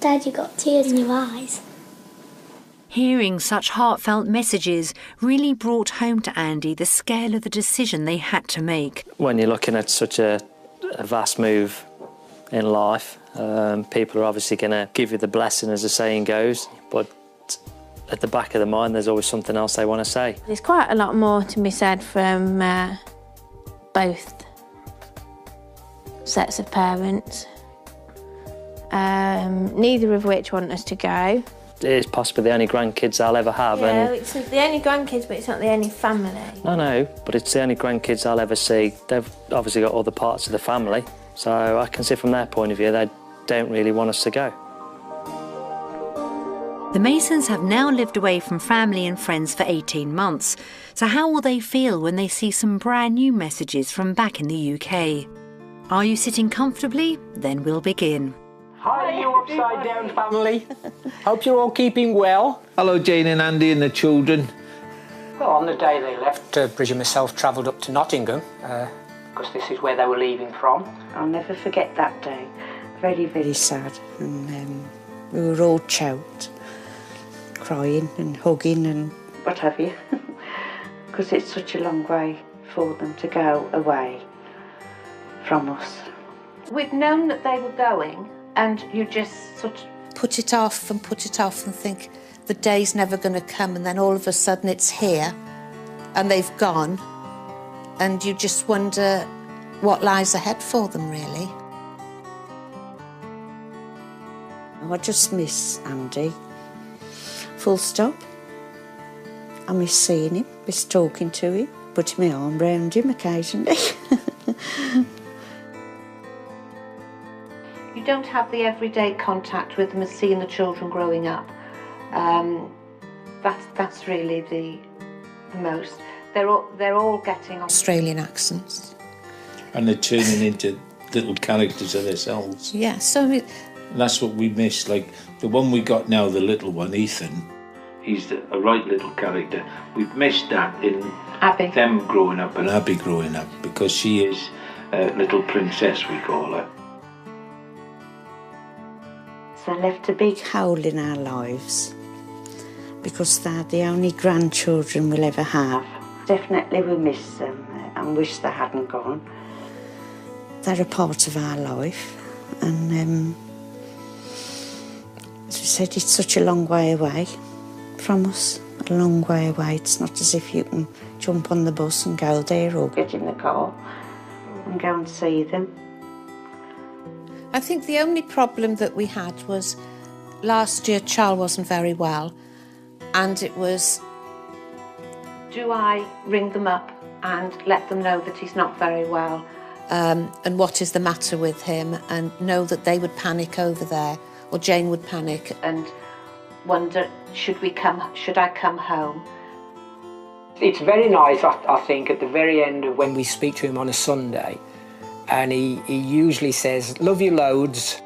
Dad, you got tears in your eyes. Hearing such heartfelt messages really brought home to Andy the scale of the decision they had to make. When you're looking at such a vast move in life, people are obviously going to give you the blessing, as the saying goes, but at the back of the mind there's always something else they want to say. There's quite a lot more to be said from both sets of parents, neither of which want us to go. It is possibly the only grandkids I'll ever have. Yeah, and it's the only grandkids, but it's not the only family. No, but it's the only grandkids I'll ever see. They've obviously got other parts of the family, so I can see from their point of view they don't really want us to go. The Masons have now lived away from family and friends for 18 months, so how will they feel when they see some brand new messages from back in the UK? Are you sitting comfortably? Then we'll begin. Hi, you upside down family. Hope you're all keeping well. Hello, Jane and Andy and the children. Well, on the day they left, Bridge and myself travelled up to Nottingham, because this is where they were leaving from. I'll never forget that day. Very, very sad. And we were all choked, crying and hugging and what have you, because it's such a long way for them to go away from us. We've known that they were going, and you just sort of Put it off and think the day's never going to come, and then all of a sudden it's here and they've gone, and you just wonder what lies ahead for them, really. I just miss Andy. Full stop. I miss seeing him, miss talking to him. put my arm round him occasionally. You don't have the everyday contact with them as seeing the children growing up. That's really the most. They're all getting Australian accents. And they're turning into little characters of themselves. Yeah, so And that's what we miss. Like the one we got now, the little one, Ethan. He's a right little character. We've missed that in Abby. Them growing up and Abby growing up, because she is a little princess, we call her. They left a big hole in our lives because they're the only grandchildren we'll ever have. Definitely we miss them and wish they hadn't gone. They're a part of our life, and as we said, it's such a long way away from us, a long way away. It's not as if you can jump on the bus and go there or get in the car and go and see them. I think the only problem that we had was last year Charles wasn't very well, and it was... Do I ring them up and let them know that he's not very well? And what is the matter with him, and know that they would panic over there, or Jane would panic. And wonder, should I come home? It's very nice, I think, at the very end of when we speak to him on a Sunday, and he usually says, "Love you loads."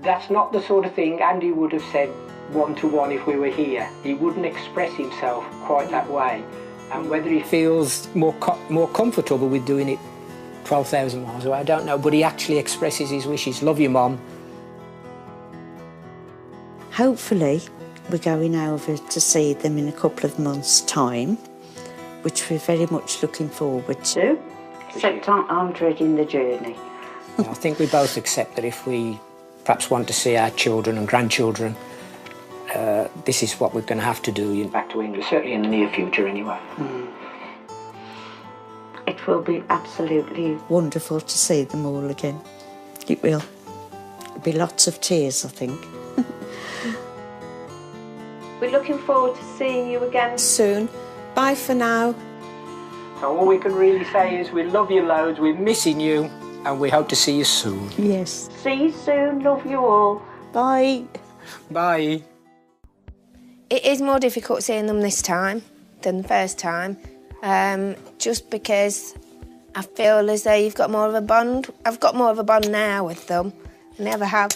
That's not the sort of thing Andy would have said one-to-one if we were here. He wouldn't express himself quite that way. And whether he feels more comfortable with doing it 12,000 miles away, I don't know, but he actually expresses his wishes. "Love you, Mum." Hopefully we're going over to see them in a couple of months' time, which we're very much looking forward to. Except I'm dreading the journey. I think we both accept that if we perhaps want to see our children and grandchildren, this is what we're going to have to do. Back to England, certainly in the near future anyway. It will be absolutely wonderful to see them all again. It will. There'll be lots of tears, I think. We're looking forward to seeing you again soon. Bye for now. So all we can really say is we love you loads, we're missing you, and we hope to see you soon. Yes. See you soon, love you all. Bye. Bye. It is more difficult seeing them this time than the first time, just because I feel as though you've got more of a bond. I've got more of a bond now with them than I ever have.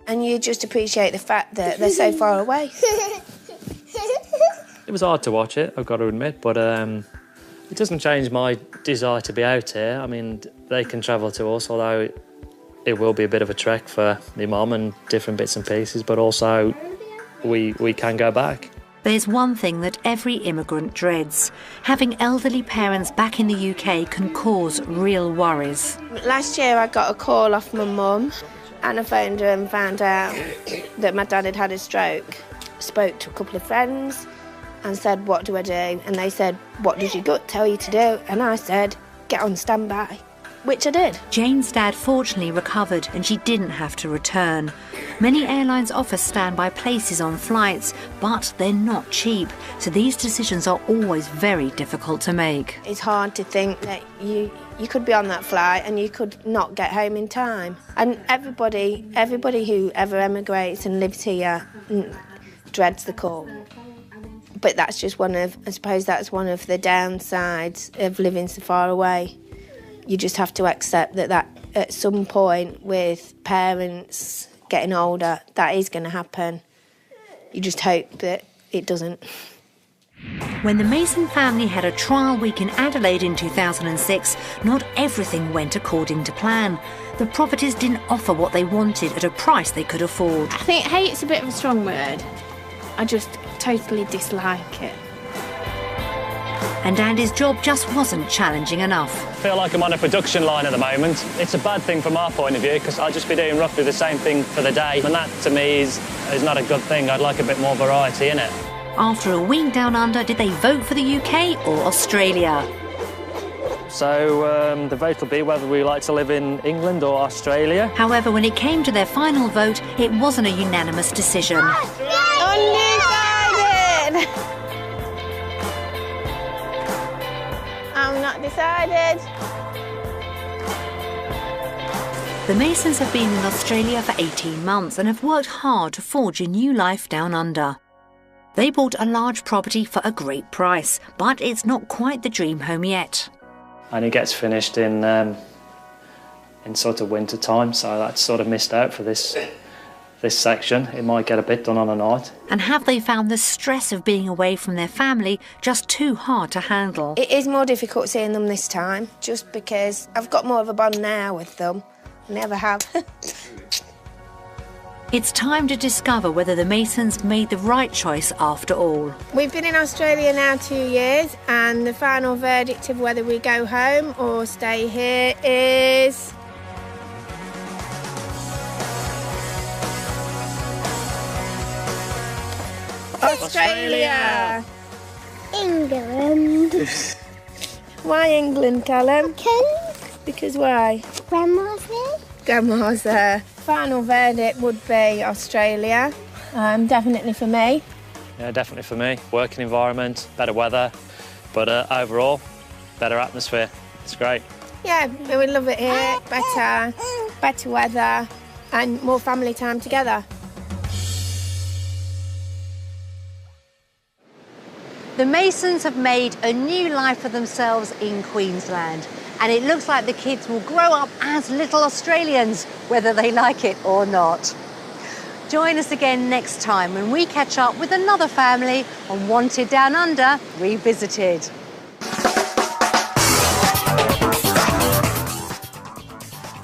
And you just appreciate the fact that they're so far away. It was hard to watch it, I've got to admit, but it doesn't change my desire to be out here. I mean, they can travel to us, although it will be a bit of a trek for my mum and different bits and pieces, but also we can go back. There's one thing that every immigrant dreads. Having elderly parents back in the UK can cause real worries. Last year I got a call off my mum, and I phoned her and found out that my dad had had a stroke. Spoke to a couple of friends and said, "What do I do?" And they said, "What does your gut tell you to do?" And I said, "Get on standby," which I did. Jane's dad fortunately recovered and she didn't have to return. Many airlines offer standby places on flights, but they're not cheap, so these decisions are always very difficult to make. It's hard to think that you could be on that flight and you could not get home in time. And everybody who ever emigrates and lives here dreads the call. But that's just I suppose that's one of the downsides of living so far away. You just have to accept that at some point with parents getting older, that is going to happen. You just hope that it doesn't. When the Mason family had a trial week in Adelaide in 2006, not everything went according to plan. The properties didn't offer what they wanted at a price they could afford. I think hate's a bit of a strong word. I just totally dislike it. And Andy's job just wasn't challenging enough. I feel like I'm on a production line at the moment. It's a bad thing from our point of view, because I'll just be doing roughly the same thing for the day, and that to me is not a good thing. I'd like a bit more variety in it. After a week down under, did they vote for the UK or Australia? So the vote will be whether we like to live in England or Australia. However, when it came to their final vote, it wasn't a unanimous decision. Undecided! Not decided. The Masons have been in Australia for 18 months and have worked hard to forge a new life down under. They bought a large property for a great price, but it's not quite the dream home yet. And it gets finished in sort of winter time, so that's sort of missed out for this section. It might get a bit done on a night. And have they found the stress of being away from their family just too hard to handle? It is more difficult seeing them this time, just because I've got more of a bond now with them. Never have. It's time to discover whether the Masons made the right choice after all. We've been in Australia now 2 years, and the final verdict of whether we go home or stay here is... Australia! England. Why England, Callum? Because why? Grandma's there. Grandma's there. Final verdict would be Australia. Definitely for me. Yeah, definitely for me. Working environment, better weather, but overall, better atmosphere. It's great. Yeah, we would love it here. Better weather and more family time together. The Masons have made a new life for themselves in Queensland, and it looks like the kids will grow up as little Australians, whether they like it or not. Join us again next time when we catch up with another family on Wanted Down Under Revisited.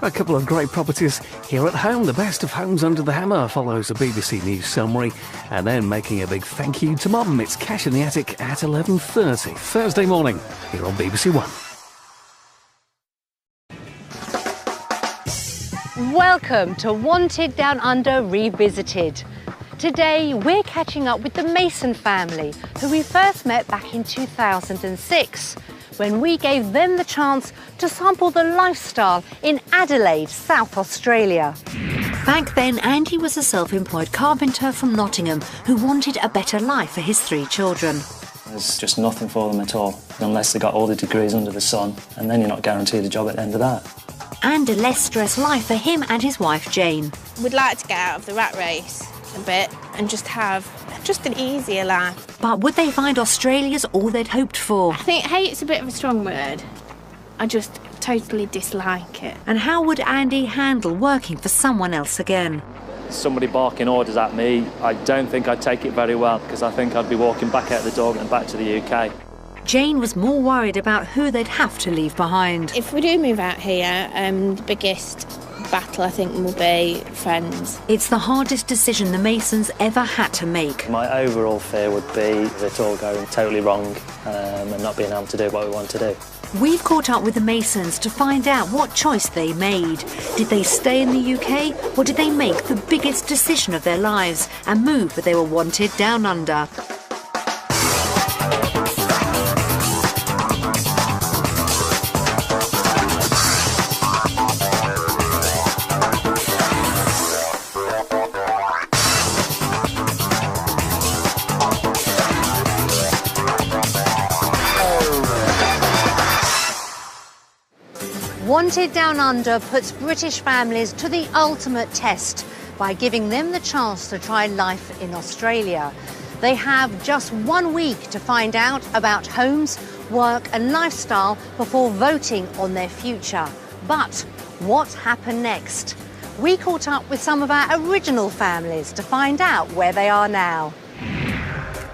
A couple of great properties here at home. The best of Homes Under the Hammer follows a BBC News summary, and then making a big thank you to Mum. It's Cash in the Attic at 11:30 Thursday morning here on BBC One. Welcome to Wanted Down Under Revisited. Today we're catching up with the Mason family, who we first met back in 2006, when we gave them the chance to sample the lifestyle in Adelaide, South Australia. Back then, Andy was a self-employed carpenter from Nottingham who wanted a better life for his 3 children. There's just nothing for them at all, unless they got all the degrees under the sun, and then you're not guaranteed a job at the end of that. And a less stressed life for him and his wife Jane. We'd like to get out of the rat race a bit and just have an easier life. But would they find Australia's all they'd hoped for? I think hate's a bit of a strong word. I just totally dislike it. And how would Andy handle working for someone else again? Somebody barking orders at me, I don't think I'd take it very well, because I think I'd be walking back out the door and back to the UK. Jane was more worried about who they'd have to leave behind. If we do move out here, the biggest battle I think will be friends. It's the hardest decision the Masons ever had to make. My overall fear would be it all going totally wrong and not being able to do what we want to do. We've caught up with the Masons to find out what choice they made. Did they stay in the UK, or did they make the biggest decision of their lives and move where they were wanted down under? Wanted Down Under puts British families to the ultimate test by giving them the chance to try life in Australia. They have just 1 week to find out about homes, work and lifestyle before voting on their future. But what happened next? We caught up with some of our original families to find out where they are now.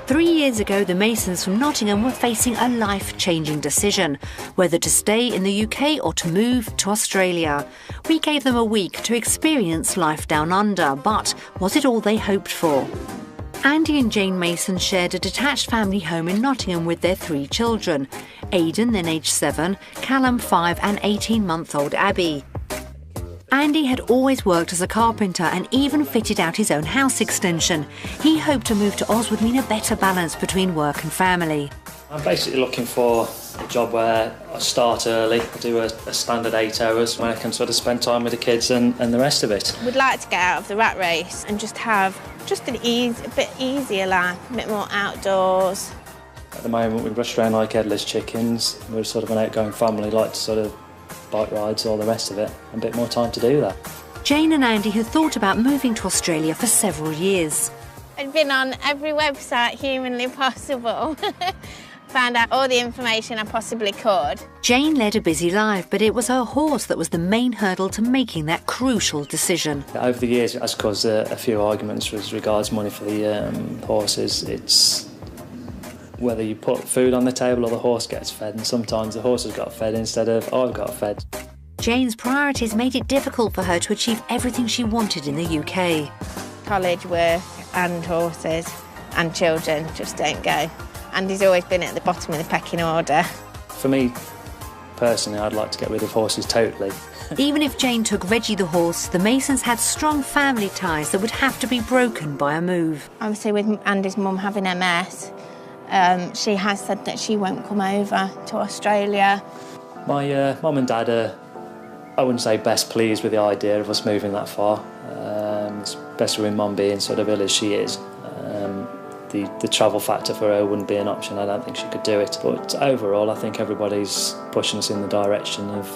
3 years ago, the Masons from Nottingham were facing a life-changing decision, whether to stay in the UK or to move to Australia. We gave them a week to experience life down under, but was it all they hoped for? Andy and Jane Mason shared a detached family home in Nottingham with their 3 children, Aidan, then aged 7, Callum, 5 and 18-month-old Abby. Andy had always worked as a carpenter and even fitted out his own house extension. He hoped to move to Oz would mean a better balance between work and family. I'm basically looking for a job where I start early, do a standard 8 hours, when I can sort of spend time with the kids and the rest of it. We'd like to get out of the rat race and just have a bit easier life, a bit more outdoors. At the moment we rush around like headless chickens. We're sort of an outgoing family, like to sort of bike rides, all the rest of it, and a bit more time to do that. Jane and Andy had thought about moving to Australia for several years. I'd been on every website humanly possible. Found out all the information I possibly could. Jane led a busy life, but it was her horse that was the main hurdle to making that crucial decision. Over the years, it has caused a few arguments with regards money for the horses. It's whether you put food on the table or the horse gets fed, and sometimes the horse has got fed instead of I've got fed. Jane's priorities made it difficult for her to achieve everything she wanted in the UK. College, work and horses and children just don't go. Andy's always been at the bottom of the pecking order. For me, personally, I'd like to get rid of horses totally. Even if Jane took Reggie the horse, the Masons had strong family ties that would have to be broken by a move. Obviously, with Andy's mum having MS, she has said that she won't come over to Australia. My mum and dad are, I wouldn't say best pleased with the idea of us moving that far, especially with mum being sort of ill as she is. The travel factor for her wouldn't be an option. I don't think she could do it. But overall, I think everybody's pushing us in the direction of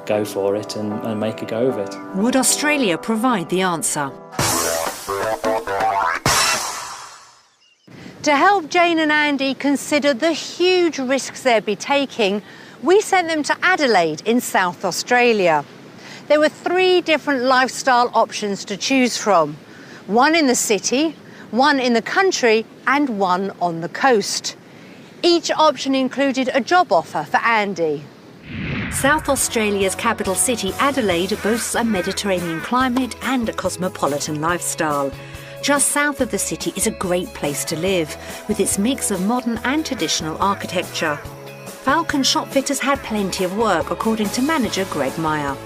go for it and make a go of it. Would Australia provide the answer? To help Jane and Andy consider the huge risks they'd be taking, we sent them to Adelaide in South Australia. There were 3 different lifestyle options to choose from. One in the city, one in the country and one on the coast. Each option included a job offer for Andy. South Australia's capital city, Adelaide, boasts a Mediterranean climate and a cosmopolitan lifestyle. Just south of the city is a great place to live, with its mix of modern and traditional architecture. Falcon Shopfitters had plenty of work, according to manager Greg Meyer.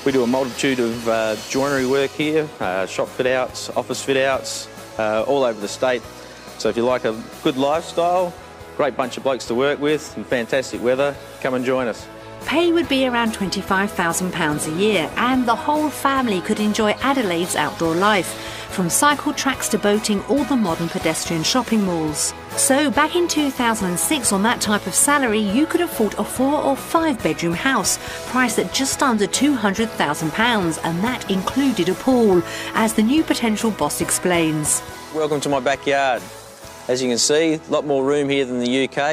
We do a multitude of joinery work here, shop fit-outs, office fit-outs, all over the state. So if you like a good lifestyle, great bunch of blokes to work with and fantastic weather, come and join us. Pay would be around £25,000 a year, and the whole family could enjoy Adelaide's outdoor life, from cycle tracks to boating, all the modern pedestrian shopping malls. So back in 2006, on that type of salary, you could afford a 4 or 5 bedroom house, priced at just under £200,000, and that included a pool, as the new potential boss explains. Welcome to my backyard. As you can see, a lot more room here than the UK.